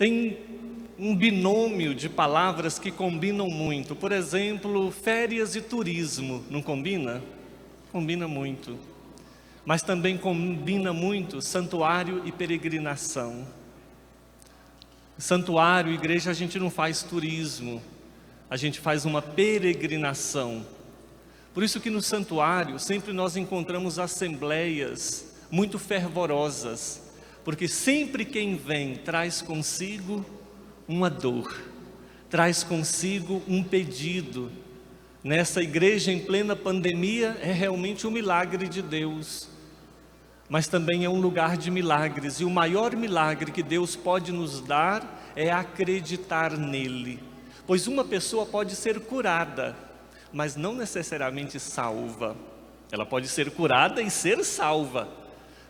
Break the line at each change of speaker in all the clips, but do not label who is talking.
Tem um binômio de palavras que combinam muito. Por exemplo, férias e turismo, não combina? Combina muito. Mas também combina muito santuário e peregrinação. Santuário, igreja, a gente não faz turismo, a gente faz uma peregrinação. Por isso que no santuário sempre nós encontramos assembleias muito fervorosas, porque sempre quem vem traz consigo uma dor, traz consigo um pedido. Nessa igreja em plena pandemia é realmente um milagre de Deus, mas também é um lugar de milagres, e o maior milagre que Deus pode nos dar é acreditar nele, pois uma pessoa pode ser curada, mas não necessariamente salva. Ela pode ser curada e ser salva,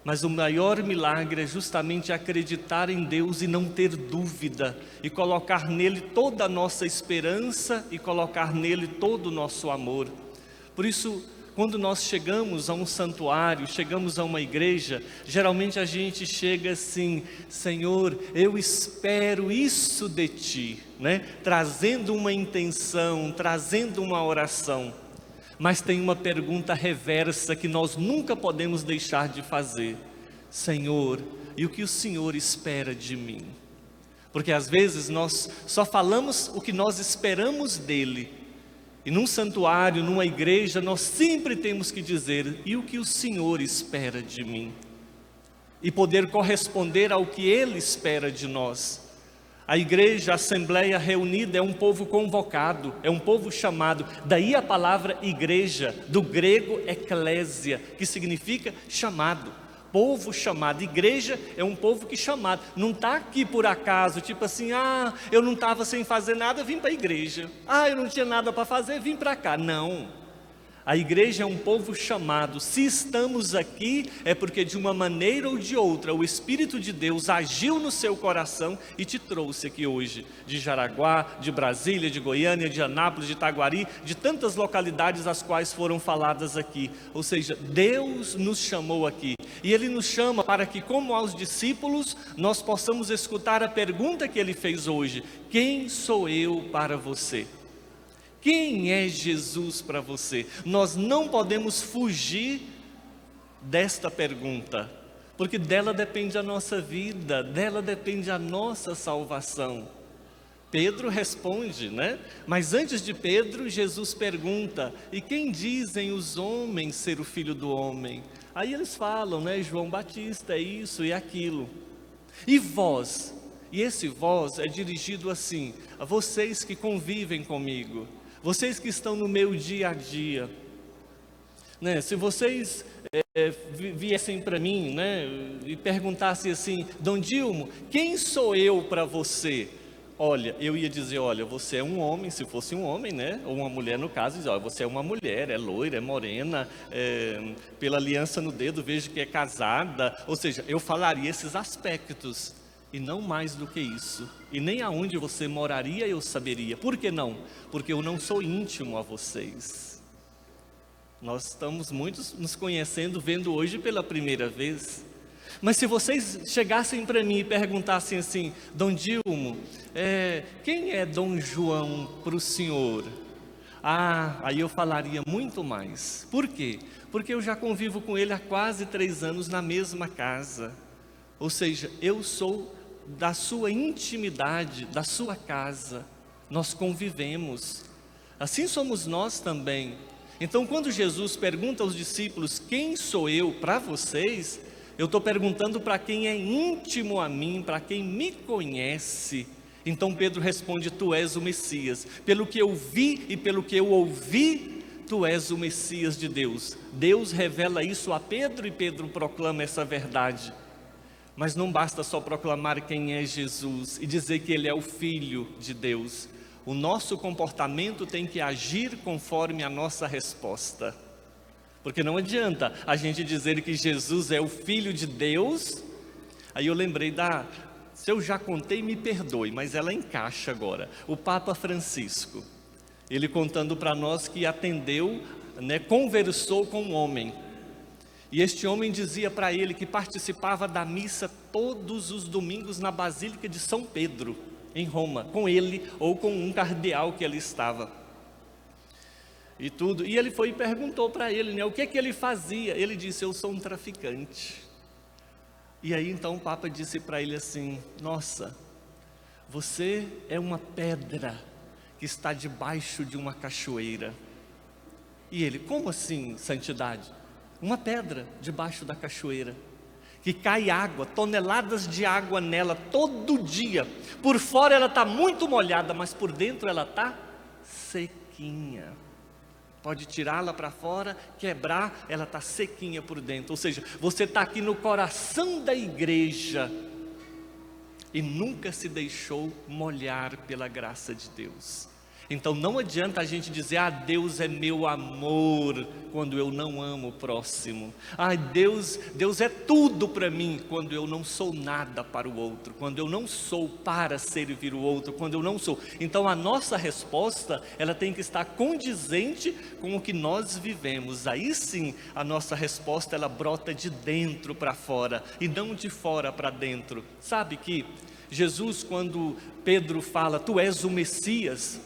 mas o maior milagre é justamente acreditar em Deus e não ter dúvida, e colocar nele toda a nossa esperança e colocar nele todo o nosso amor. Por isso, quando nós chegamos a um santuário, chegamos a uma igreja, geralmente a gente chega assim: Senhor, eu espero isso de Ti, né? Trazendo uma intenção, trazendo uma oração. Mas tem uma pergunta reversa que nós nunca podemos deixar de fazer: Senhor, e o que o Senhor espera de mim? Porque às vezes nós só falamos o que nós esperamos dele, e num santuário, numa igreja, nós sempre temos que dizer: e o que o Senhor espera de mim? E poder corresponder ao que Ele espera de nós. A igreja, a assembleia reunida é um povo convocado, é um povo chamado. Daí a palavra igreja, do grego eclésia, que significa chamado. Povo chamado. Igreja é um povo que chamado. Não está aqui por acaso, tipo assim: eu não estava sem fazer nada, vim para a igreja. Eu não tinha nada para fazer, vim para cá. Não. A igreja é um povo chamado. Se estamos aqui, é porque de uma maneira ou de outra o Espírito de Deus agiu no seu coração e te trouxe aqui hoje, de Jaraguá, de Brasília, de Goiânia, de Anápolis, de Itaguari, de tantas localidades as quais foram faladas aqui. Ou seja, Deus nos chamou aqui, e Ele nos chama para que, como aos discípulos, nós possamos escutar a pergunta que Ele fez hoje: quem sou eu para você? Quem é Jesus para você? Nós não podemos fugir desta pergunta, porque dela depende a nossa vida, dela depende a nossa salvação. Pedro responde, né? Mas antes de Pedro, Jesus pergunta: e quem dizem os homens ser o Filho do Homem? Aí eles falam, né? João Batista, isso e aquilo. E vós? E esse vós é dirigido assim, a vocês que convivem comigo, vocês que estão no meu dia a dia, né? Se vocês viessem para mim, né, e perguntassem assim: Dom Dilmo, quem sou eu para você? Olha, eu ia dizer: olha, você é um homem, se fosse um homem, né? Ou uma mulher no caso, diz: olha, você é uma mulher, é loira, é morena, pela aliança no dedo vejo que é casada. Ou seja, eu falaria esses aspectos, e não mais do que isso. E nem aonde você moraria eu saberia. Por que não? Porque eu não sou íntimo a vocês. Nós estamos muitos nos conhecendo, vendo hoje pela primeira vez. Mas se vocês chegassem para mim e perguntassem assim: Dom Dilmo, quem é Dom João para o senhor? Aí eu falaria muito mais. Por quê? Porque eu já convivo com ele há quase 3 anos na mesma casa. Ou seja, eu sou da sua intimidade, da sua casa. Nós convivemos. Assim somos nós também. Então, quando Jesus pergunta aos discípulos: quem sou eu para vocês? Eu estou perguntando para quem é íntimo a mim, para quem me conhece. Então Pedro responde: tu és o Messias. Pelo que eu vi e pelo que eu ouvi, tu és o Messias de Deus. Deus revela isso a Pedro e Pedro proclama essa verdade. Mas não basta só proclamar quem é Jesus e dizer que Ele é o Filho de Deus. O nosso comportamento tem que agir conforme a nossa resposta. Porque não adianta a gente dizer que Jesus é o Filho de Deus. Aí eu lembrei se eu já contei, me perdoe, mas ela encaixa agora. O Papa Francisco, ele contando para nós que atendeu, né, conversou com um homem. E este homem dizia para ele que participava da missa todos os domingos na Basílica de São Pedro, em Roma, com ele ou com um cardeal que ali estava. E tudo. E ele foi e perguntou para ele, né, o que ele fazia? Ele disse: eu sou um traficante. E aí então o Papa disse para ele assim: nossa, você é uma pedra que está debaixo de uma cachoeira. E ele: como assim, santidade? Uma pedra debaixo da cachoeira, que cai água, toneladas de água nela todo dia. Por fora ela está muito molhada, mas por dentro ela está sequinha. Pode tirá-la para fora, quebrar, ela está sequinha por dentro. Ou seja, você está aqui no coração da igreja e nunca se deixou molhar pela graça de Deus. Então não adianta a gente dizer: ah, Deus é meu amor, quando eu não amo o próximo. Ah, Deus é tudo para mim, quando eu não sou nada para o outro, quando eu não sou para servir o outro, quando eu não sou. Então a nossa resposta, ela tem que estar condizente com o que nós vivemos. Aí sim, a nossa resposta, ela brota de dentro para fora e não de fora para dentro. Sabe que Jesus, quando Pedro fala: tu és o Messias,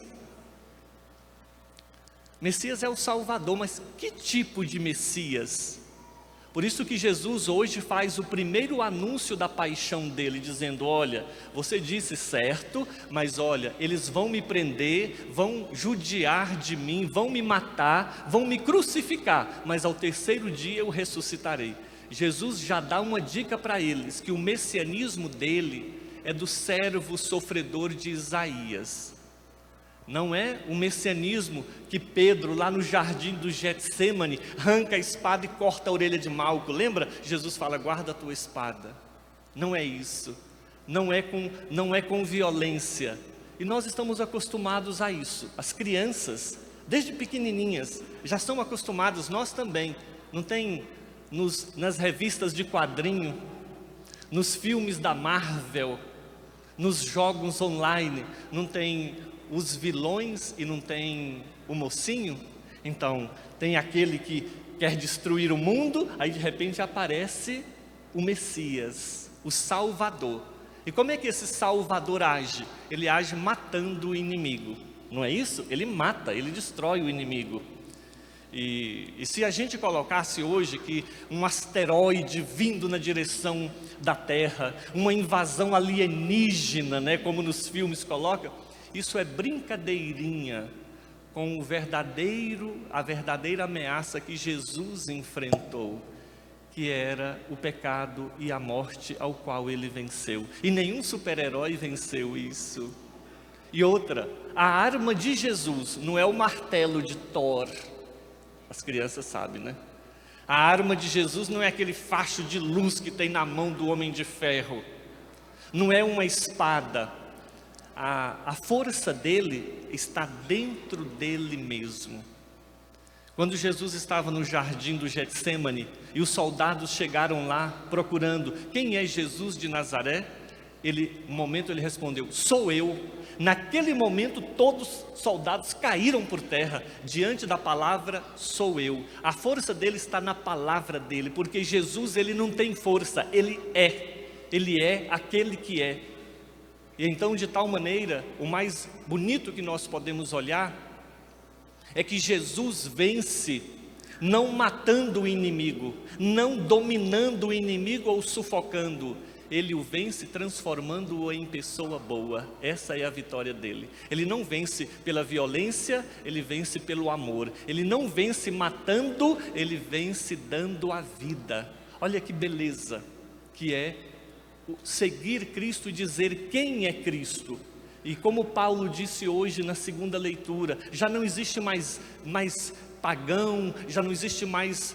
Messias é o Salvador, mas que tipo de Messias? Por isso que Jesus hoje faz o primeiro anúncio da paixão dele, dizendo: olha, você disse certo, mas olha, eles vão me prender, vão judiar de mim, vão me matar, vão me crucificar, mas ao terceiro dia eu ressuscitarei. Jesus já dá uma dica para eles, que o messianismo dele é do servo sofredor de Isaías. Não é o messianismo que Pedro, lá no jardim do Getsêmani, arranca a espada e corta a orelha de Malco. Lembra? Jesus fala: guarda a tua espada. Não é isso. Não é com violência. E nós estamos acostumados a isso. As crianças, desde pequenininhas, já são acostumadas, nós também. Não tem nas revistas de quadrinho, nos filmes da Marvel, nos jogos online, não tem os vilões e não tem o mocinho? Então, tem aquele que quer destruir o mundo, aí de repente aparece o Messias, o Salvador. E como é que esse Salvador age? Ele age matando o inimigo, não é isso? Ele mata, ele destrói o inimigo. E se a gente colocasse hoje que um asteroide vindo na direção da Terra, uma invasão alienígena, né, como nos filmes colocam, isso é brincadeirinha com a verdadeira ameaça que Jesus enfrentou, que era o pecado e a morte ao qual ele venceu. E nenhum super-herói venceu isso. E outra, a arma de Jesus não é o martelo de Thor. As crianças sabem, né? A arma de Jesus não é aquele facho de luz que tem na mão do Homem de Ferro. Não é uma espada. A força dele está dentro dele mesmo. Quando Jesus estava no jardim do Getsêmani e os soldados chegaram lá procurando: quem é Jesus de Nazaré? Um momento ele respondeu: sou eu. Naquele momento todos os soldados caíram por terra diante da palavra sou eu. A força dele está na palavra dele, porque Jesus, ele não tem força, ele é aquele que é. E então, de tal maneira, o mais bonito que nós podemos olhar é que Jesus vence não matando o inimigo, não dominando o inimigo ou sufocando. Ele o vence transformando-o em pessoa boa. Essa é a vitória dele. Ele não vence pela violência, ele vence pelo amor. Ele não vence matando, ele vence dando a vida. Olha que beleza que é seguir Cristo e dizer quem é Cristo. E como Paulo disse hoje na segunda leitura, já não existe mais pagão, já não existe mais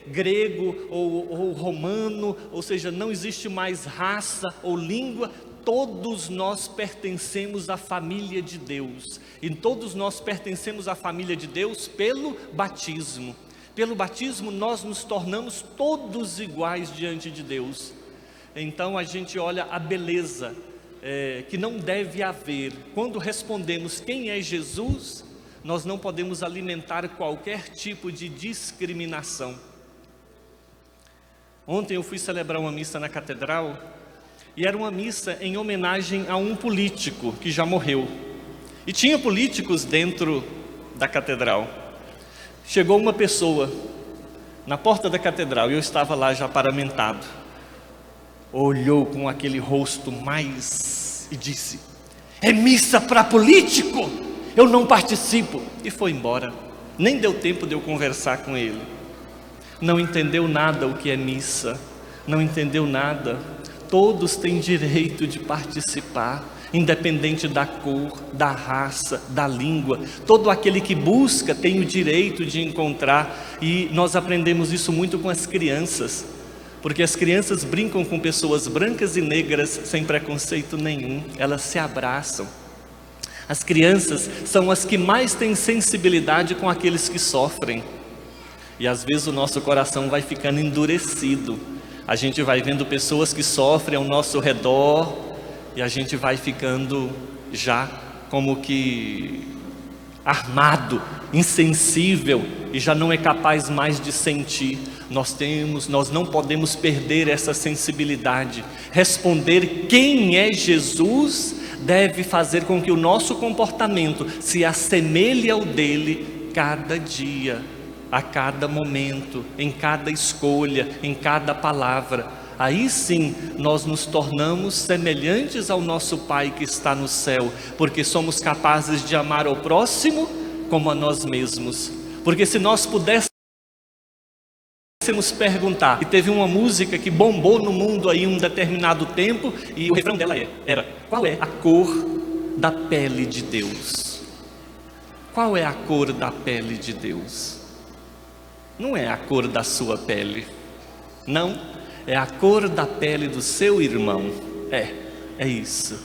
grego ou romano, ou seja, não existe mais raça ou língua. Todos nós pertencemos à família de Deus, e todos nós pertencemos à família de Deus pelo batismo. Pelo batismo nós nos tornamos todos iguais diante de Deus. Então a gente olha a beleza que não deve haver. Quando respondemos quem é Jesus, nós não podemos alimentar qualquer tipo de discriminação. Ontem eu fui celebrar uma missa na catedral e era uma missa em homenagem a um político que já morreu. E tinha políticos dentro da catedral. Chegou uma pessoa na porta da catedral e eu estava lá já paramentado. Olhou com aquele rosto mais e disse: "É missa para político? Eu não participo." E foi embora. Nem deu tempo de eu conversar com ele. Não entendeu nada o que é missa. Não entendeu nada. Todos têm direito de participar, independente da cor, da raça, da língua. Todo aquele que busca tem o direito de encontrar. E nós aprendemos isso muito com as crianças, porque as crianças brincam com pessoas brancas e negras sem preconceito nenhum. Elas se abraçam. As crianças são as que mais têm sensibilidade com aqueles que sofrem. E às vezes o nosso coração vai ficando endurecido. A gente vai vendo pessoas que sofrem ao nosso redor e a gente vai ficando já como que armado, insensível, e já não é capaz mais de sentir. Nós não podemos perder essa sensibilidade. Responder quem é Jesus deve fazer com que o nosso comportamento se assemelhe ao dele cada dia, a cada momento, em cada escolha, em cada palavra. Aí sim nós nos tornamos semelhantes ao nosso Pai que está no céu, porque somos capazes de amar ao próximo como a nós mesmos. Porque se nós pudéssemos perguntar, e teve uma música que bombou no mundo aí um determinado tempo, e o refrão dela era: qual é a cor da pele de Deus? Qual é a cor da pele de Deus? Não é a cor da sua pele, não, é a cor da pele do seu irmão. É isso.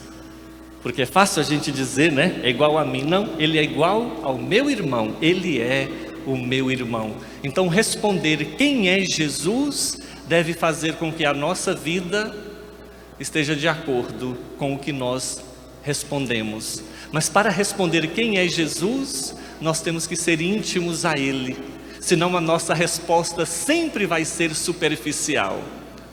Porque é fácil a gente dizer, né? É igual a mim. Não, ele é igual ao meu irmão. Ele é o meu irmão. Então responder quem é Jesus deve fazer com que a nossa vida esteja de acordo com o que nós respondemos. Mas para responder quem é Jesus, nós temos que ser íntimos a Ele. Senão a nossa resposta sempre vai ser superficial.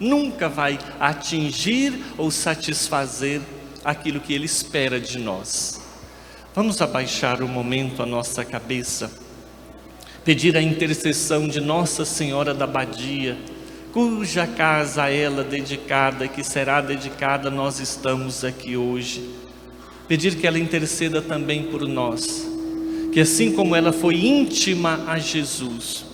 Nunca vai atingir ou satisfazer aquilo que Ele espera de nós. Vamos abaixar um momento a nossa cabeça, pedir a intercessão de Nossa Senhora da Badia, cuja casa a ela dedicada, que será dedicada, nós estamos aqui hoje. Pedir que ela interceda também por nós, que assim como ela foi íntima a Jesus,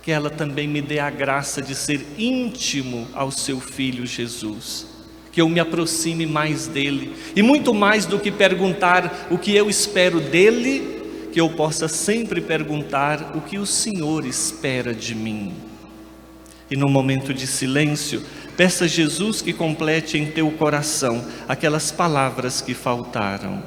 que ela também me dê a graça de ser íntimo ao seu Filho Jesus. Que eu me aproxime mais dele, e muito mais do que perguntar o que eu espero dele, que eu possa sempre perguntar o que o Senhor espera de mim. E no momento de silêncio, peça a Jesus que complete em teu coração aquelas palavras que faltaram.